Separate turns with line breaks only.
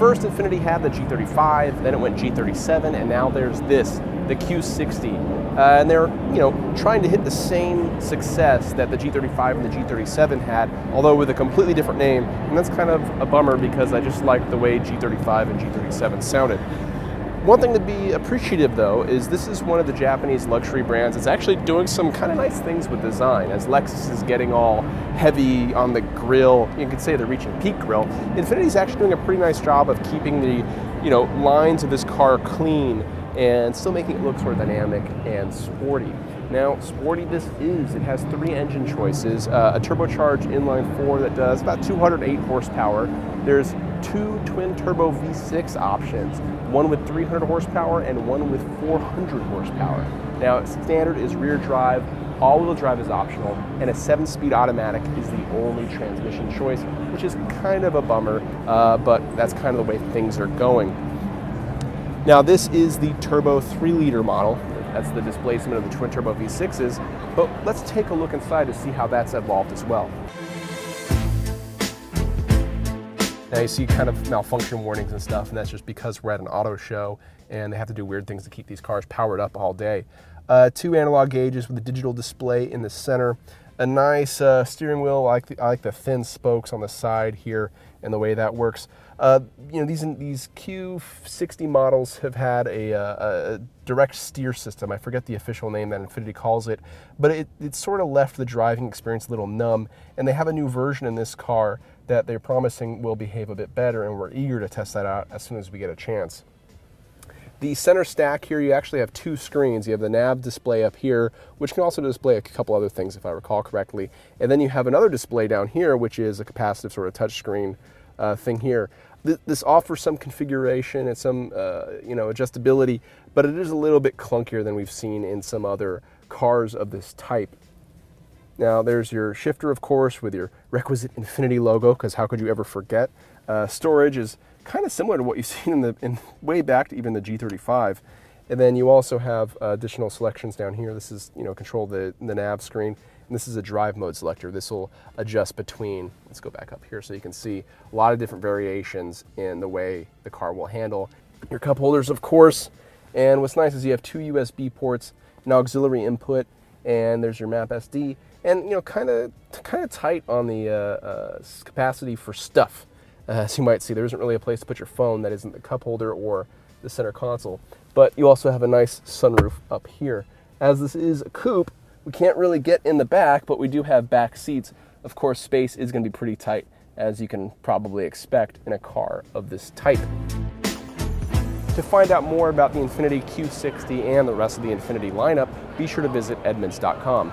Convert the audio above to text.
first Infiniti had the G35, then it went G37, and now there's this, the Q60. And they're, trying to hit the same success that the G35 and the G37 had, although with a completely different name. And that's kind of a bummer because I just like the way G35 and G37 sounded. One thing to be appreciative though is this is one of the Japanese luxury brands that's actually doing some kind of nice things with design. As Lexus is getting all heavy on the grille, you could say they're reaching peak grille, Infiniti's actually doing a pretty nice job of keeping the lines of this car clean and still making it look sort of dynamic and sporty. Now, sporty this is. It has 3 engine choices, a turbocharged inline-4 that does about 208 horsepower. There's 2 twin-turbo V6 options, one with 300 horsepower and one with 400 horsepower. Now, standard is rear drive, all-wheel drive is optional, and a 7-speed automatic is the only transmission choice, which is kind of a bummer, but that's kind of the way things are going. Now, this is the turbo 3-liter model. That's the displacement of the twin-turbo V6s, but let's take a look inside to see how that's evolved as well. Now you see kind of malfunction warnings and stuff, and that's just because we're at an auto show and they have to do weird things to keep these cars powered up all day. 2 analog gauges with a digital display in the center. A nice steering wheel. I like the thin spokes on the side here and the way that works. These Q60 models have had a direct steer system. I forget the official name that Infiniti calls it, but it sort of left the driving experience a little numb, and they have a new version in this car that they're promising will behave a bit better, and we're eager to test that out as soon as we get a chance. The center stack here, you actually have 2 screens. You have the nav display up here, which can also display a couple other things if I recall correctly. And then you have another display down here, which is a capacitive sort of touch screen thing here. This offers some configuration and some adjustability, but it is a little bit clunkier than we've seen in some other cars of this type. Now there's your shifter, of course, with your requisite Infiniti logo, because how could you ever forget? Storage is kind of similar to what you've seen in way back to even the G35. And then you also have additional selections down here. This is, control the nav screen. And this is a drive mode selector. This will adjust between, let's go back up here so you can see a lot of different variations in the way the car will handle. Your cup holders, of course. And what's nice is you have 2 USB ports, an auxiliary input, and there's your map SD. And, kind of tight on the capacity for stuff. As you might see, there isn't really a place to put your phone that isn't the cup holder or the center console. But you also have a nice sunroof up here. As this is a coupe, we can't really get in the back, but we do have back seats. Of course, space is going to be pretty tight, as you can probably expect in a car of this type. To find out more about the Infiniti Q60 and the rest of the Infiniti lineup, be sure to visit Edmunds.com.